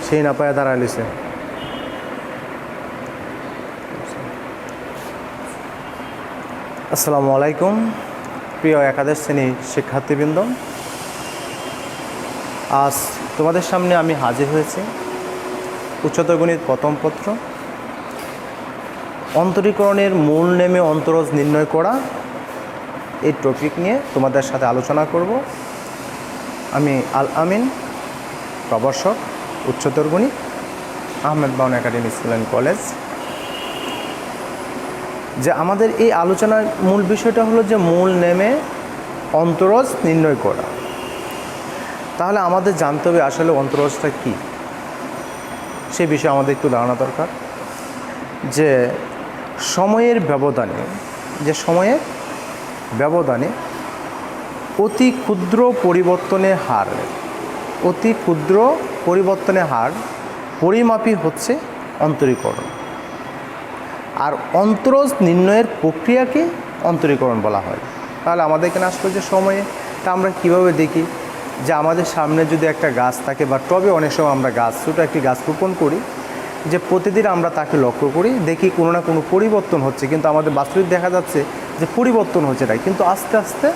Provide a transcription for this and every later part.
সেই না পায়ে দাঁড়াইছে। আসসালামু আলাইকুম প্রিয় একাদশ শ্রেণীর শিক্ষার্থীবৃন্দ, আজ তোমাদের সামনে আমি হাজির হয়েছি উচ্চতর গণিত প্রথম পত্র অন্তরীকরণের মূল নেমে অন্তরজ নির্ণয় করা এই টপিক নিয়ে তোমাদের সাথে আলোচনা করব। আমি আল আমিন, প্রভাষক, উচ্চতর গণিত, Ahmed Bawany academy school and college. যে আমাদের এই আলোচনার মূল বিষয়টা হলো যে মূল নেমে অন্তরজ নির্ণয় করা। তাহলে আমাদের জানতে হবে আসলে অন্তরজটা কী, সে বিষয়ে আমাদের একটু ধারণা দরকার। যে সময়ের ব্যবধানে অতি ক্ষুদ্র পরিবর্তনের হার পরিমাপই হচ্ছে অন্তরীকরণ। আর অন্তরজ নির্ণয়ের প্রক্রিয়াকে অন্তরীকরণ বলা হয়। তাহলে আমাদের এখানে আসলে যে সময়টা আমরা কীভাবে দেখি, যে আমাদের সামনে যদি একটা গাছ থাকে বা টবে অনেক সময় আমরা ছোটো একটি গাছ রোপণ করি, যে প্রতিদিন আমরা তাকে লক্ষ্য করি, দেখি কোনো না কোনো পরিবর্তন হচ্ছে, কিন্তু আমাদের বাস্তবিক দেখা যাচ্ছে যে পরিবর্তন হচ্ছে না, কিন্তু আস্তে আস্তে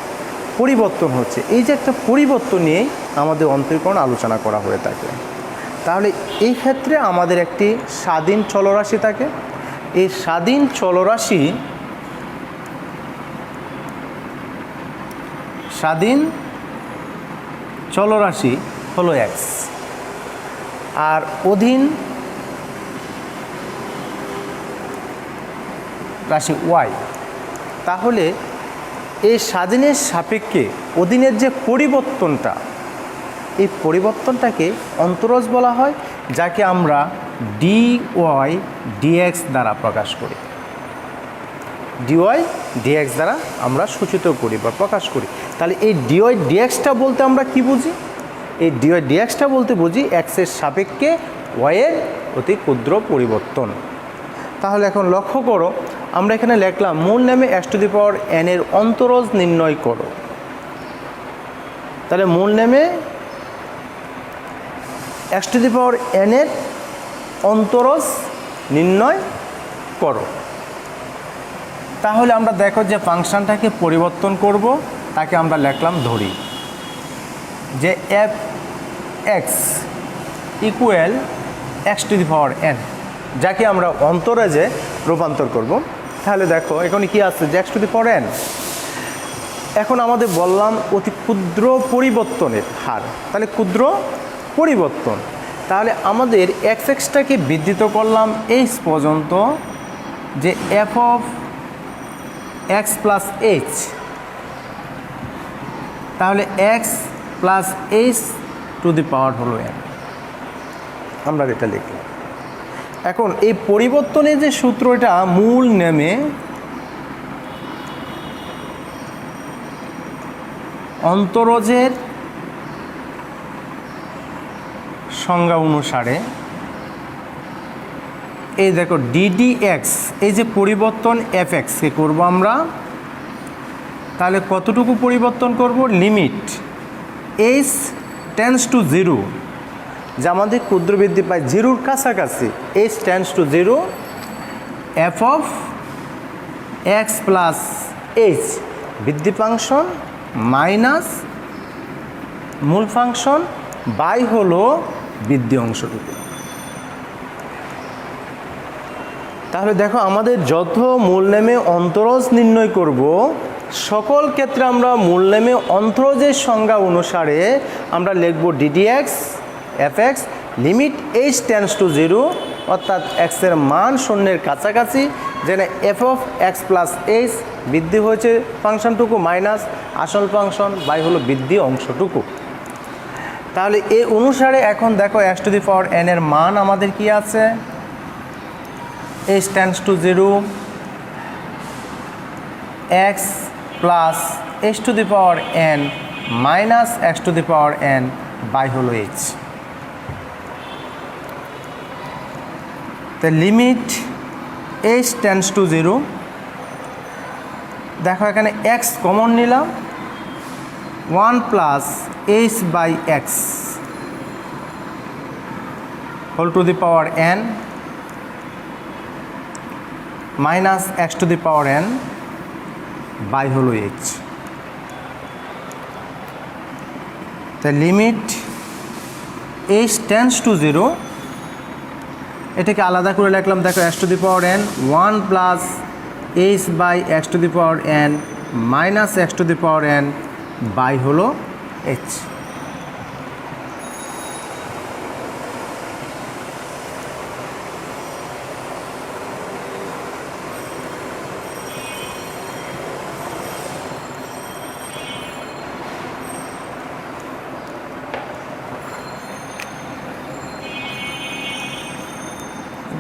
পরিবর্তন হচ্ছে। এই যে একটা পরিবর্তন নিয়েই আমাদের অন্তরীকরণ আলোচনা করা হয়ে থাকে। তাহলে এই ক্ষেত্রে আমাদের একটি স্বাধীন চলরাশি থাকে। এই স্বাধীন চলরাশি হলো এক্স, আর অধীন রাশি ওয়াই। তাহলে এই স্বাধীনের সাপেক্ষে অধীনের যে পরিবর্তনটা, এই পরিবর্তনটাকে অন্তরজ বলা হয়, যাকে আমরা ডিওয়াই ডিএক্স দ্বারা প্রকাশ করি। ডিওয়াই ডিএক্স দ্বারা আমরা সূচিত করি বা প্রকাশ করি। তাহলে এই ডিওয়াই ডিএক্সটা বলতে আমরা কি বুঝি? এই ডিওয়াই ডিএক্সটা বলতে বুঝি এক্সের সাপেক্ষে ওয়াইয়ের অতি ক্ষুদ্র পরিবর্তন। তাহলে এখন লক্ষ্য করো, আমরা এখানে লিখলাম মূল নেমে x⁴n এর অন্তরজ নির্ণয় করো। তাহলে মূল নেমে x⁴n এর অন্তরজ নির্ণয় করো। তাহলে আমরা দেখো যে ফাংশনটাকে পরিবর্তন করব, তাকে আমরা লিখলাম ধরি যে f(x) ইকুয়াল x⁴n, যাকে আমরা অন্তরজে রূপান্তর করব। তাহলে দেখো এখানে কি আছে, যে x⁴n। এখন আমাদের বললাম অতি ক্ষুদ্র পরিবর্তনের হার, তাহলে ক্ষুদ্র পরিবর্তন। তাহলে আমাদের x(x)টাকে বৃদ্ধিত করলাম h পর্যন্ত, যে f(x + h), তাহলে x + h⁴ হলো n। আমরা এটা লিখলাম। এখন এই পরিবর্তনের যে সূত্রটা মূল নেমে অন্তরজের সংজ্ঞা অনুসারে, এই দেখো ddx, এই যে পরিবর্তন fx-কে করব আমরা। তাহলে কতটুকু পরিবর্তন করব? লিমিট h টেন্ডস টু 0, যে আমাদের ক্ষুদ্র বৃদ্ধি পায় 0-র কাছাকাছি, h tends to 0 f(x + h) বৃদ্ধি ফাংশন মাইনাস মূল ফাংশন বাই হলো বৃদ্ধি অংশটুকু। তাহলে দেখো আমাদের যত মূল নেমে অন্তরজ নির্ণয় করব, সকল ক্ষেত্রে আমরা মূল নেমে অন্তরজের সংজ্ঞা অনুসারে আমরা লিখব ddx fx limit h tends to 0, অর্থাৎ x এর মান 0-এর কাছাকাছি, যেন f(x + h) বৃদ্ধি হয়েছে ফাংশনটুকু মাইনাস আসল ফাংশন বাই হলো বৃদ্ধি অংশটুকু। তাহলে এই অনুসারে এখন দেখো x⁴n এর মান আমাদের কি আছে, h tends to 0 x + h⁴n minus x⁴n by হলো h। তো লিমিট h টেন্ডস টু 0, দেখো এখানে x কমন নিলাম, 1 + h/x whole to the power n minus x to the power n by হলো h। তাই লিমিট h টেন্ডস টু 0, এটাকে আলাদা করে লিখলাম, দেখো x to the power n 1 plus h by x to the power n minus x to the power n by হলো h।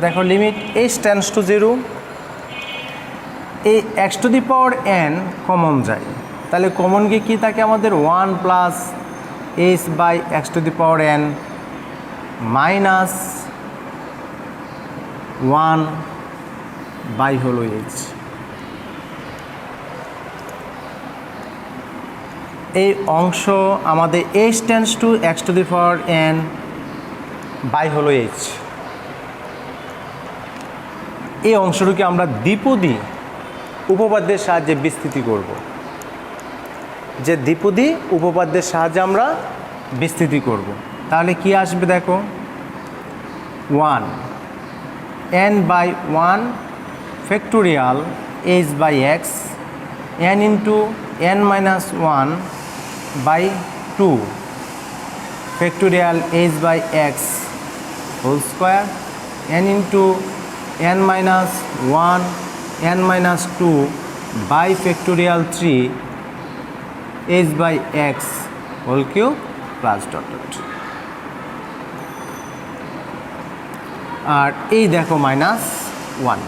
দেখো limit h tends to 0, এই x to the power n common যায়, তাহলে common গিয়ে কী থাকে আমাদের 1 plus h by x to the power n minus 1 by হলো h। এই অংশ আমাদের h tends to x to the power n by হলো h। এই অংশটিকে আমরা দ্বিপদী উপপাদ্যের সাহায্যে বিস্তৃতি করব, যে দ্বিপদী উপপাদ্যের সাহায্যে আমরা বিস্তৃতি করব। তাহলে কি আসবে দেখো, 1 n by 1 factorial h by x n into n minus 1 by 2 factorial h by x whole square n into n minus 1 n minus 2 by factorial 3 h by x whole cube plus dot dot। আর এই দেখো minus 1।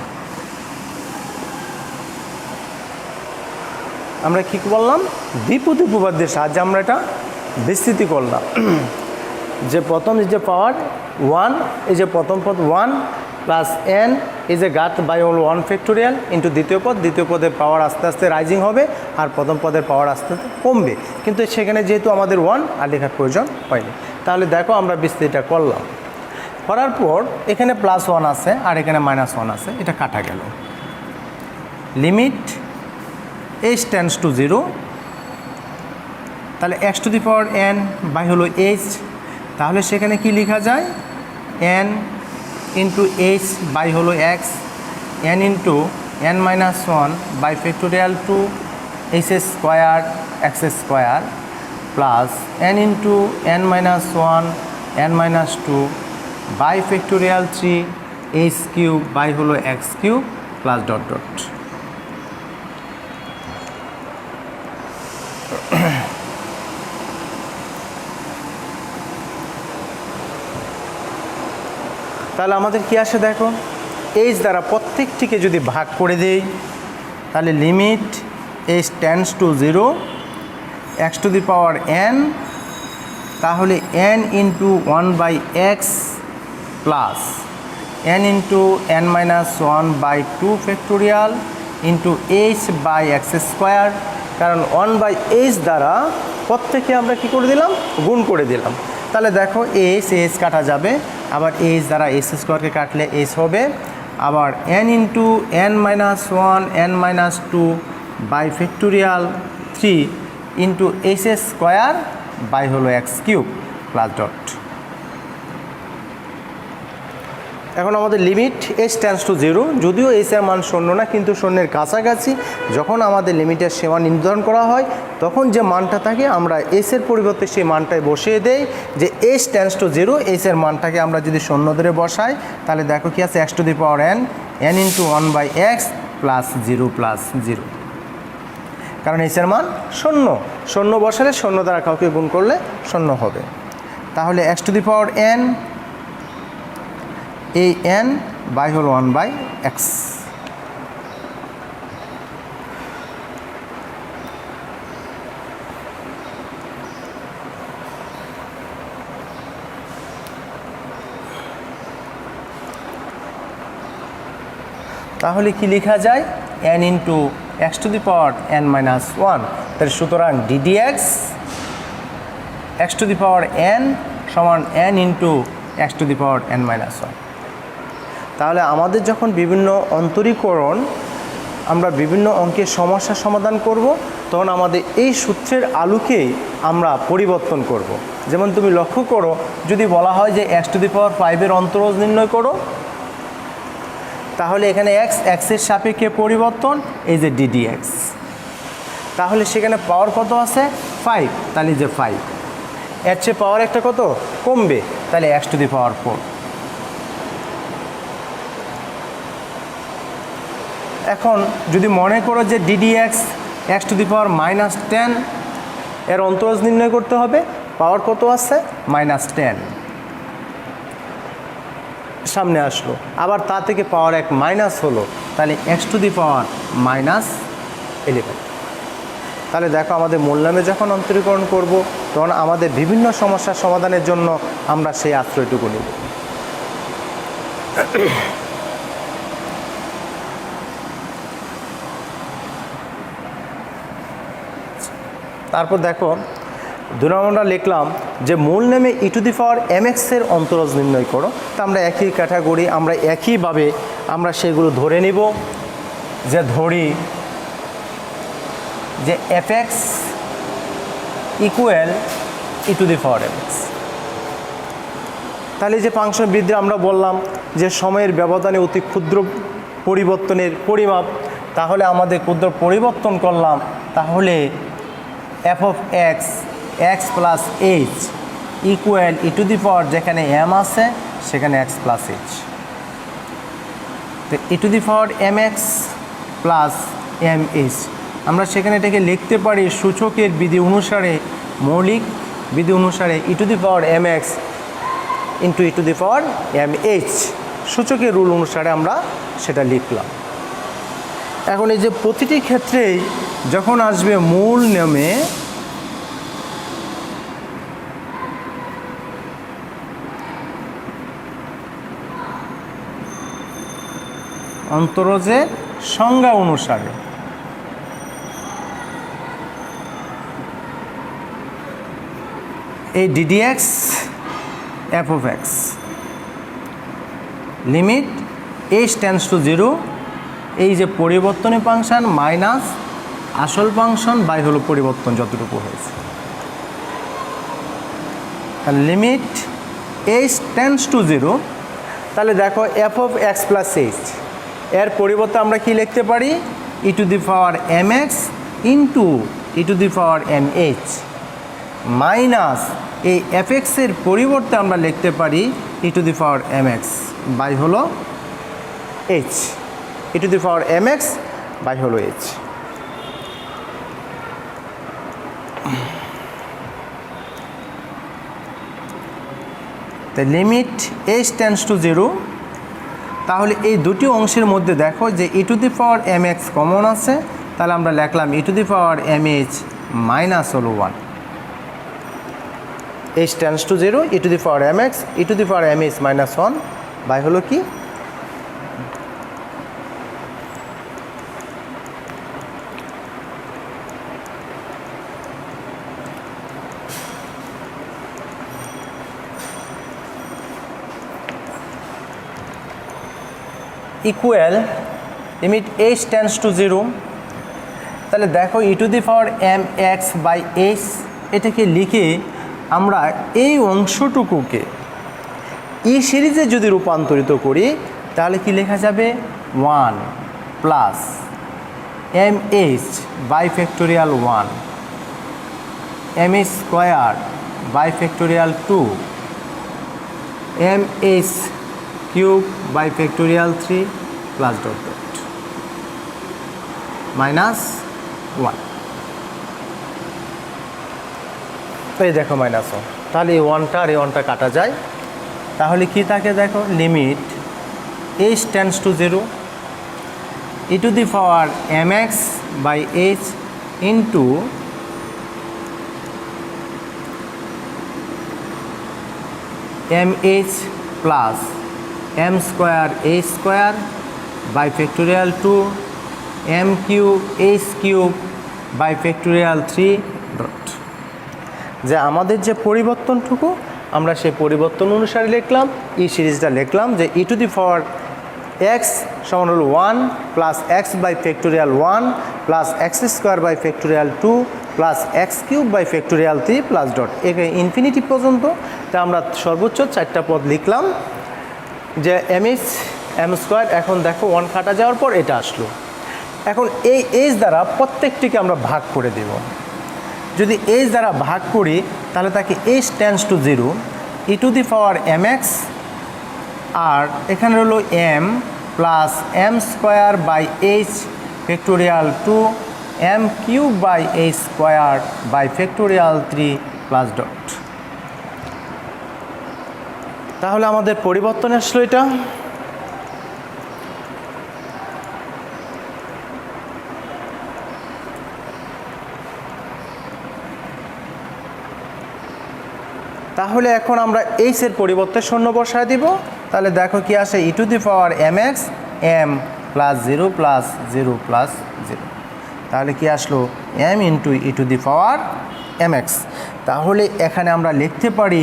আমরা কি বললাম, দ্বিপদী উপপাদ্যের সাহায্যে আমরা এটা বিস্তৃতি করলাম, যে প্রথম যে পাওয়ার 1, এই যে প্রথম পদ 1 প্লাস n ইজ এ গাত বাই হল 1 ফ্যাক্টোরিয়াল ইন্টু দ্বিতীয় পদের পাওয়ার আস্তে আস্তে রাইজিং হবে, আর প্রথম পদের পাওয়ার আস্তে আস্তে কমবে, কিন্তু সেখানে যেহেতু আমাদের 1 আর লেখার প্রয়োজন হয়নি। তাহলে দেখো আমরা বিস্তৃতিটা করলাম, করার পর এখানে প্লাস 1 আছে আর এখানে মাইনাস 1 আছে, এটা কাটা গেল। লিমিট h টেন্ডস টু 0, তাহলে x to the power n by হলো h, তাহলে সেখানে কি লেখা যায়, n ইন্টু h বাই হলো x n into n minus 1 by factorial 2 h square x square plus n into n minus 1 n minus 2 by factorial 3 h cube by হলো x cube plus dot dot. তাহলে আমাদের কি আসে দেখো, h দ্বারা প্রত্যেকটিকে যদি ভাগ করে দেই, তাহলে limit h tends to 0 x to the power n, তাহলে n into 1 by x plus n into n minus 1 by 2 factorial into h by x square, কারণ 1 বাই h দ্বারা প্রত্যেকে আমরা কি করে দিলাম, গুণ করে দিলাম। তাহলে দেখো h কাটা যাবে, আবার h দ্বারা h স্কোয়ারকে কাটলে h হবে, আবার n into n minus 1 n minus 2 by factorial 3 into h square by হলো x কিউব প্লাস ডট। এখন আমাদের লিমিট h টেন্ডস টু 0, যদিও h এর মান 0 না, কিন্তু 0-এর কাছাকাছি যখন আমাদের লিমিটের সীমা নির্ধারণ করা হয়, তখন যে মানটা থাকে আমরা h এর পরিবর্তে সেই মানটাই বসিয়ে দেই, যে h টেন্ডস টু 0, h এর মানটাকে আমরা যদি 0 ধরে বসাই, তাহলে দেখো কি আছে, x to the power n n into 1 by x plus 0 plus 0, কারণ h এর মান 0 বসালে 0 দ্বারা কাউকে গুণ করলে 0 হবে। তাহলে x to the power n, এই n বাই হল 1 বাই এক্স। তাহলে কি লেখা যায়, n into x to the power n minus 1, তাহলে সুতরাং ddx x to the power n সমান n ইন্টু x⁻n−1। তাহলে আমাদের যখন বিভিন্ন অন্তরীকরণ আমরা বিভিন্ন অঙ্কের সমস্যা সমাধান করব, তখন আমাদের এই সূত্রের আলোকেই আমরা পরিবর্তন করব। যেমন তুমি লক্ষ্য করো, যদি বলা হয় যে x⁵ অন্তরজ নির্ণয় করো, তাহলে এখানে এক্সের সাপেক্ষে পরিবর্তন, এই যে ddx, তাহলে সেখানে পাওয়ার কত আছে 5, তাহলে যে 5 এর চেয়ে পাওয়ার একটা কত কমবে, তাহলে x⁴। এখন যদি মনে করো যে ddx x⁻−10 এর অন্তরজ নির্ণয় করতে হবে, পাওয়ার কত আছে -10 সামনে আসলো, আবার তা থেকে পাওয়ার 1 মাইনাস হলো, তাহলে x⁻−11। তাহলে দেখো আমাদের মূল নামে যখন অন্তরীকরণ করব, তখন আমাদের বিভিন্ন সমস্যার সমাধানের জন্য আমরা সেই আশ্রয়টুকু নেব। তারপর দেখো 2 নম্বরটা লিখলাম যে মূল নামে e⁻mx এর অন্তরজ নির্ণয় করো। তা আমরা একই ক্যাটাগরি, আমরা একইভাবে আমরা সেগুলো ধরে নিব, যে ধরি যে fx ইকুয়াল e⁻mx। তাহলে যে ফাংশন বৃদ্ধি আমরা বললাম যে সময়ের ব্যবধানে অতি ক্ষুদ্র পরিবর্তনের পরিমাপ, তাহলে আমাদের ক্ষুদ্র পরিবর্তন করলাম, তাহলে f(x) x+h ইকুয়াল e⁻, যেখানে m আছে সেখানে x+h। তো e⁻mx প্লাস mh, আমরা সেখানে এটাকে লিখতে পারি সূচকের বিধি অনুসারে, মৌলিক বিধি অনুসারে e⁻mx ইন্টু e⁻mh, সূচকের রুল অনুসারে আমরা সেটা লিখলাম। এখন এই যে প্রতিটি ক্ষেত্রেই যখন আসবে মূল নামে অন্তরজের সংজ্ঞা অনুসারে, এই ddx f(x) লিমিট h →0, এই যে পরিবর্তনের ফাংশন মাইনাস আসল ফাংশন বাই হলো পরিবর্তন যতটুকু হয়েছে, লিমিট h →0। তাহলে দেখো f(x+h) এর পরিবর্তে আমরা কি লিখতে পারি e⁻mx ইন্টু e⁻mh মাইনাস এই fx এর পরিবর্তে আমরা লিখতে পারি e⁻mx বাই হলো h, e⁻mx বাই হলো h। তো লিমিট h →0, তাহলে এই দুটি অংশের মধ্যে দেখো যে e⁻mx কমন আছে, তাহলে আমরা লিখলাম e⁻mh মাইনাস হলো 1, h →0 e⁻mx e⁻mh minus 1 by হলো কি ইকুয়াল লিমিট h →0। তাহলে দেখো e⁻mx বাই h, এটাকে লিখে আমরা এই অংশটুকুকে ই সিরিজে যদি রূপান্তরিত করি, তাহলে কি লেখা যাবে 1 plus mh by factorial 1, mh² by factorial 2, mh³ by factorial 3 plus dot dot minus 1। এই দেখো -1, তাহলে এই 1টা আর এই 1টা কাটা যায়, তাহলে কি থাকে দেখো limit h →0 e⁻mx by h into mh plus m²h² by factorial 2, m³ by factorial 3 dot. যে আমাদের যে পরিবর্তনটুকু আমরা সেই পরিবর্তন অনুসারে লিখলাম ই সিরিজটা লিখলাম যে e to the power x সমান হলো 1 plus x by factorial 1 plus x square by factorial 2 plus x cube by factorial 3 plus dot এখানে ইনফিনিটি পর্যন্ত। তা আমরা সর্বোচ্চ 4টা পদ লিখলাম যে এম স্কোয়ার। এখন দেখো 1 কাটা যাওয়ার পর এটা আসলো। এখন এই এইচ দ্বারা প্রত্যেকটিকে আমরা ভাগ করে দেব। যদি এইচ দ্বারা ভাগ করি তাহলে তাকে h tends to 0 e to the power m x, আর এখানে হলো m plus m square by h factorial 2 m cube by h square by factorial 3 plus dot. তাহলে আমাদের পরিবর্তন আসলো এটা। তাহলে এখন আমরা এইচের পরিবর্তে শূন্য বসায় দিব। তাহলে দেখো কি আসে e to the power m x m plus 0 plus 0 plus 0। তাহলে কি আসলো m into e to the power m x. তাহলে এখানে আমরা লিখতে পারি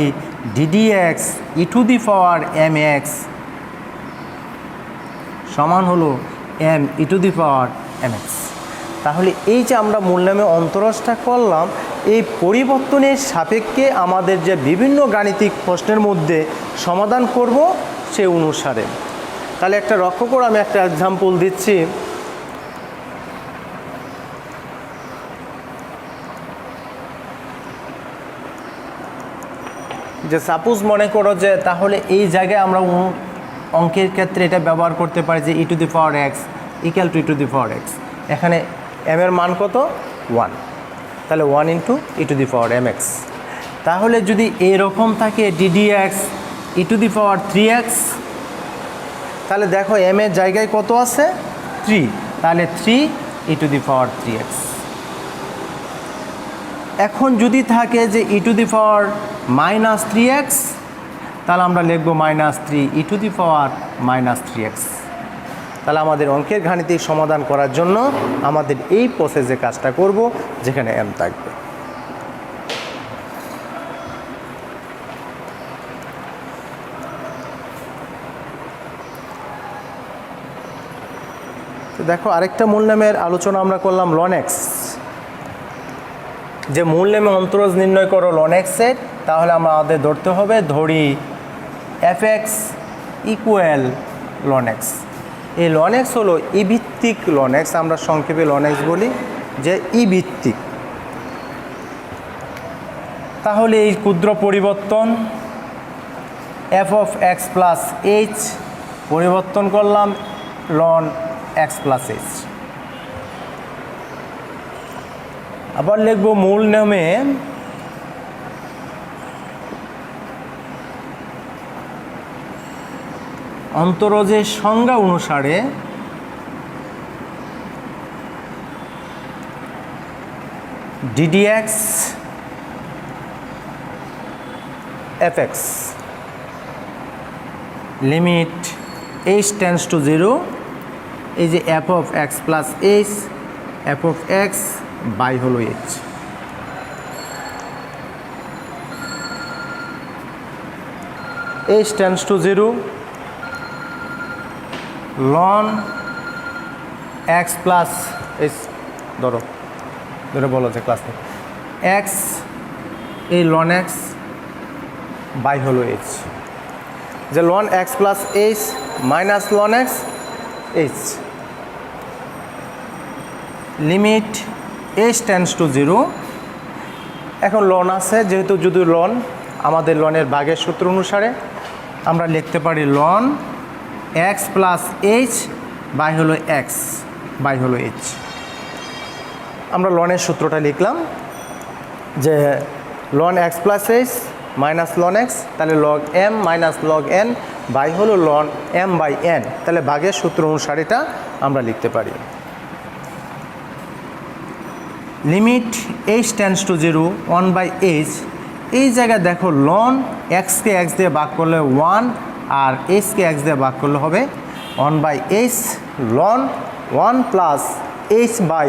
d d x e to the power m x সমান হলো m e to the power m x. তাহলে এই যে আমরা মূলনামে অন্তরজটা করলাম, এই পরিবর্তনের সাপেক্ষে আমাদের যে বিভিন্ন গাণিতিক প্রশ্নের মধ্যে সমাধান করব সে অনুসারে। তাহলে একটা লক্ষ্য করে আমি একটা এক্সাম্পল দিচ্ছি। যে সাপোজ মনে করো যে তাহলে এই জায়গায় আমরা অঙ্কের ক্ষেত্রে এটা ব্যবহার করতে পারি যে e to the power x equal to e to the power x. এখানে এম এর মান কত 1, তাহলে 1 into e to the power m x. তাহলে যদি এরকম থাকে d d x e to the power 3x, তাহলে দেখো এম এর জায়গায় কত আছে 3, তাহলে 3 ই টু দি পাওয়ার 3x। এখন যদি থাকে যে e to the power minus 3x, তাহলে আমরা লিখব -3 ই টু দি পাওয়ার -3x। তাহলে আমাদের অঙ্কের গাণিতিক সমাধান করার জন্য আমাদের এই প্রসেসে কাজটা করব যেখানে এম থাকবে। তো দেখো আরেকটা মূলনামের আলোচনা আমরা করলাম লন এক্স। যে মূলনামে অন্তরজ নির্ণয় করো লন এক্সের, তাহলে আমাদের ধরতে হবে ধরি f x equal ln x. এই লন এক্স হলো ই ভিত্তিক লন এক্স, আমরা সংক্ষেপে লন এক্স বলি যে ই ভিত্তিক। তাহলে এই ক্ষুদ্র পরিবর্তন F of x plus H পরিবর্তন করলাম লন এক্স প্লাস এইচ। আবার লিখব মূল নামে অন্তরজের সংজ্ঞা অনুসারে d d x f x limit h tends to 0, এই যে f of x plus h f of x by হলো h. H tends to 0 ln x plus h, ধরো বলো যে ক্লাস এক্স, এই লন এক্স বাই হলো এইচ। যে ln x plus h minus ln x h limit h tends to 0। এখন loan আছে, যেহেতু যদি লন আমাদের লনের ভাগের সূত্র অনুসারে আমরা লিখতে পারি ln x plus h by হলো এক্স বাই হলো এইচ। আমরা লনের সূত্রটা লিখলাম যে ln x plus h minus ln x, তাহলে log m minus log n by হলো লন এম বাই এন। তাহলে ভাগের সূত্র অনুসারে এটা আমরা লিখতে পারি। Limit h tends to 0 1 by h. এই জায়গায় দেখো লন এক্সকে এক্স দিয়ে ভাগ করলে 1 আর এইচকে এক্স দিয়ে ভাগ করলে হবে 1 by h ln 1 plus h by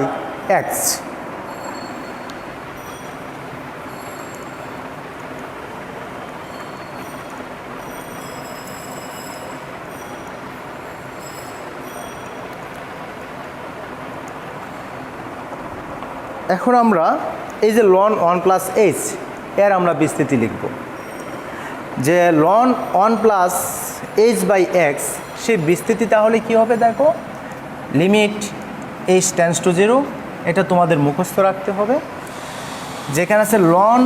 x. এখন আমরা এই যে লন 1 প্লাস এইচ এর আমরা বিস্তৃতি লিখব, যে ln 1 plus h by x সেই বিস্তৃতি তাহলে কী হবে দেখো, লিমিট এইচ টেন্স টু 0, এটা তোমাদের মুখস্থ রাখতে হবে। যেখানে আছে লন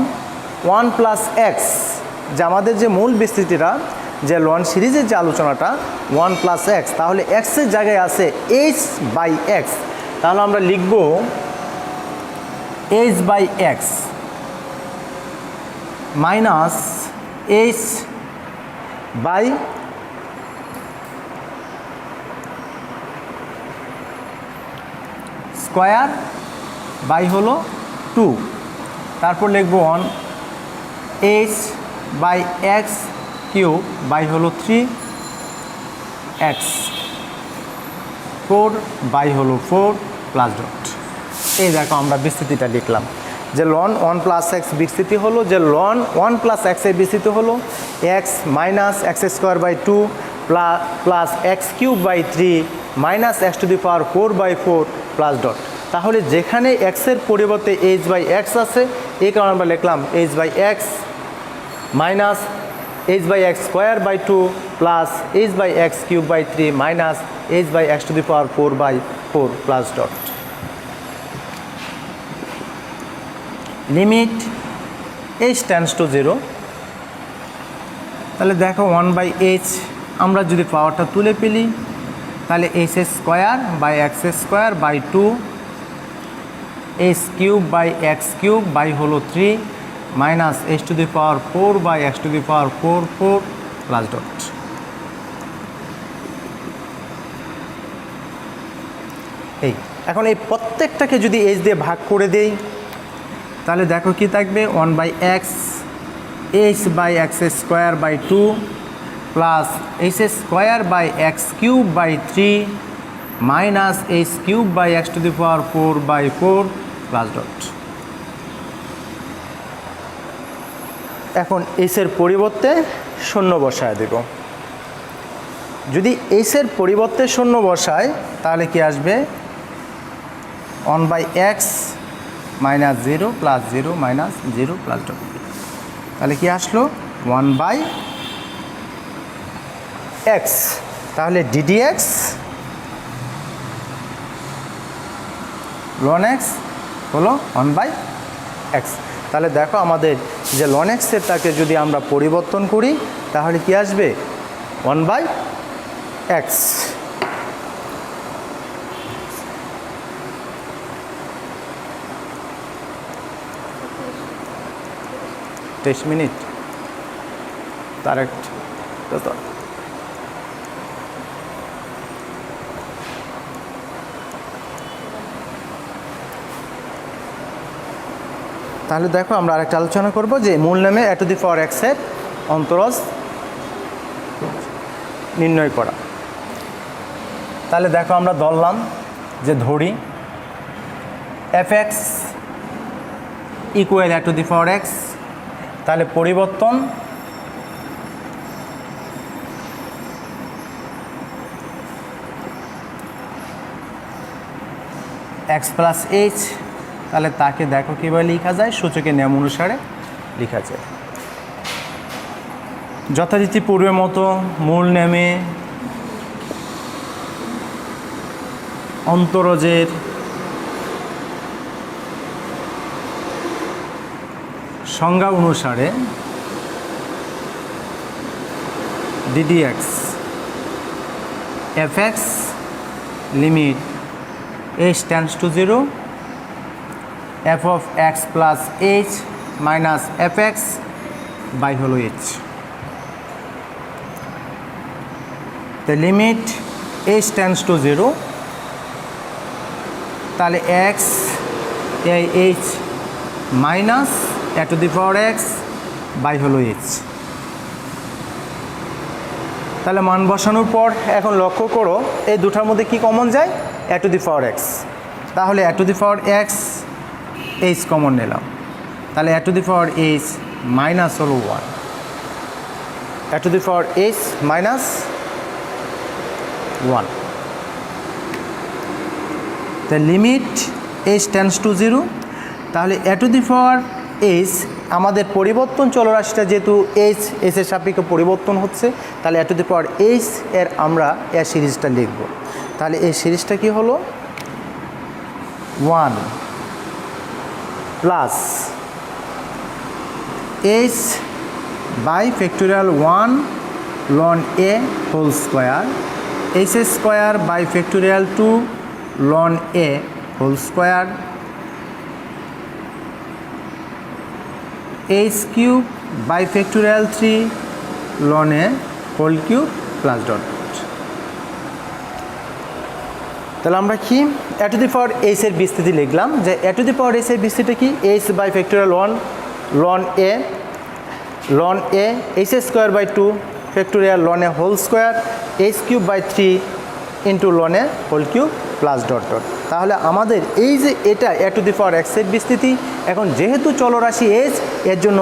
1 প্লাস এক্স, যে আমাদের যে মূল বিস্তৃতিটা, যে লন সিরিজের যে আলোচনাটা 1 প্লাস এক্স, তাহলে এক্সের জায়গায় আছে এইচ বাই এক্স, তাহলে আমরা লিখব h by x minus h by square by হলো 2, তারপর লিখব 1 h by x cube by হলো 3 এক্স 4 বাই হলো 4 প্লাস ডট। এই দেখো আমরা বিস্তৃতিটা লিখলাম, যে লন 1 প্লাস এক্স বিস্তৃতি হলো, যে লন 1 প্লাস এক্সের বিস্তৃতি হলো x minus x square by 2 plus x cube by 3 minus x to the power 4 by 4 plus dot. তাহলে যেখানে এক্সের পরিবর্তে এইচ বাই এক্স আছে, এই কারণে আমরা লিখলাম h by x minus h by x square by 2 plus h by x cube by 3 minus h by x to the power 4 by 4 plus dot. Limit h tends to 0, তাহলে দেখো 1 by H আমরা যদি পাওয়ারটা তুলে ফেলি, তাহলে h square by x square by 2 h cube by x cube by হলো 3 minus h to the power 4 by x to the power 4 4 plus dot. এই এখন এই প্রত্যেকটাকে যদি এইচ দিয়ে ভাগ করে দেই, তাহলে দেখো কি থাকবে, 1 by x h by x square by 2 plus h square by x cube by 3 minus h cube by x to the power 4 by 4 plus dot. এখন এইচের পরিবর্তে শূন্য বসায় দেব। যদি এইচের পরিবর্তে শূন্য বসায়, তাহলে কি আসবে, 1 by x minus 0 plus 0 minus 0 plus dot. তাহলে কি আসলো, 1 বাই এক্স, তাহলে ডিডি এক্স লন এক্স হলো 1 বাই এক্স। তাহলে দেখো আমাদের যে লন এক্সেরটাকে যদি আমরা পরিবর্তন করি, তাহলে কি আসবে, 1 বাই এক্স। Minute correct. তাহলে দেখো আমরা আরেকটা আলোচনা করব, যে মূল নামে এ টু দি পাওয়ার এক্সের অন্তরজ নির্ণয় করা। তাহলে দেখো আমরা ধরলাম, যে ধরি f x equal a to the power x, তাহলে পরিবর্তন এক্স প্লাস এইচ, তাহলে তাকে দেখো কীভাবে লেখা যায়, সূচকের নিয়ম অনুসারে লেখা যায়। যথারীতি পূর্বের মতো মূল নেমে অন্তরজের সংজ্ঞা অনুসারে d d x f x limit h tends to 0 f of x plus h minus f x by হলো h. the limit h tends to 0, তাহলে x h minus a to the power x by হলো h। তাহলে মান বসানোর পর এখন লক্ষ্য করো এই দুটার মধ্যে কি কমন যায়, a to the power x, তাহলে a to the power x h common নিলাম, তাহলে a to the power h minus হলো 1, a to the power h minus 1। the limit h tends to 0, তাহলে a to the power H আমাদের পরিবর্তন চলরাশিটা যেহেতু H এর সাপেক্ষে পরিবর্তন হচ্ছে, তাহলে a to the power H এর আমরা এর সিরিজটা লিখব। তাহলে এই সিরিজটা কি হলো 1 plus h by factorial 1 ln a whole square h square by factorial 2 ln a whole square h cube by factorial 3 ln a whole cube plus dot. তাহলে আমরা কি এ টু দি পাওয়ার এইচ এর বিস্তৃতি লিখলাম, যে এ টু দি পাওয়ার এইচ এর বিস্তৃতি কি h by factorial 1 ln a h square by 2 factorial ln a whole square h cube by 3 into ln a whole cube plus dot dot. তাহলে আমাদের এই যে এটা এ টু দি পাওয়ার এক্স এর বিস্তৃতি, এখন যেহেতু চলরাশি এইচ এর জন্য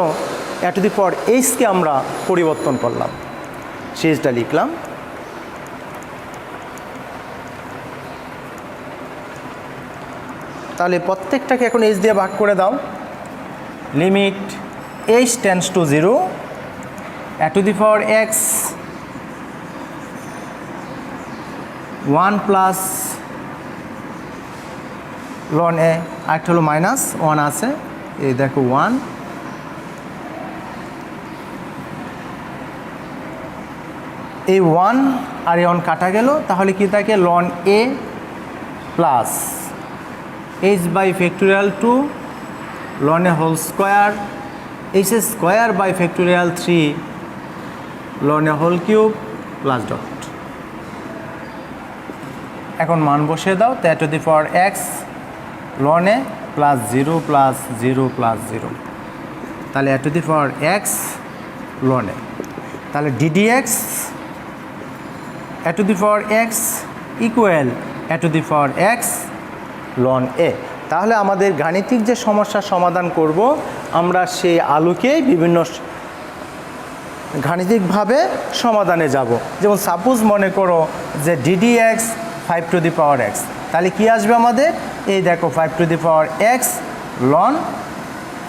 এ টু দি পাওয়ার এইচকে আমরা পরিবর্তন করলাম, সিরিজটা লিখলাম। তাহলে প্রত্যেকটাকে এখন এইচ দিয়ে ভাগ করে দাও। Limit H tends to 0 A to the power x 1 plus ln a, আরেকটা হলো মাইনাস 1 আছে, এই দেখো 1 এই 1 আর এই 1 কাটা গেল, তাহলে কি থাকে ln a plus h by factorial 2 ln a whole square h square by factorial 3 ln a whole cube plus dot. এখন মান বসিয়ে দাও, তো a to the power x ln a plus 0 plus 0 plus 0, তাহলে a to the power x ln a, তাহলে ddx a to the power x equal a to the power x ln a। তাহলে আমাদের গাণিতিক যে সমস্যার সমাধান করব আমরা সেই আলোকে বিভিন্ন গাণিতিকভাবে সমাধানে যাব। যেমন সাপোজ মনে করো যে ddx 5 two the power x, তাহলে কি আসবে আমাদের, এই দেখো 5 two the power x ln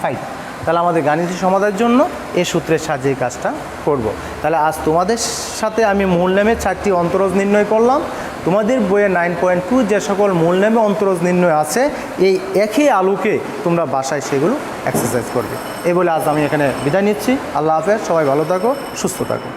5। তাহলে আমাদের গাণিতিক সমাধানের জন্য এই সূত্রের সাহায্যে এই কাজটা করব। তাহলে আজ তোমাদের সাথে আমি মূল নেমের 4টি অন্তরজ নির্ণয় করলাম। তোমাদের বইয়ে 9.2 যে সকল মূল নেমে অন্তরজ নির্ণয় আছে, এই একই আলোকে তোমরা বাসায় সেগুলো এক্সারসাইজ করবে। এই বলে আজ আমি এখানে বিদায় নিচ্ছি। আল্লাহ হাফেজ, সবাই ভালো থাকো, সুস্থ থাকো।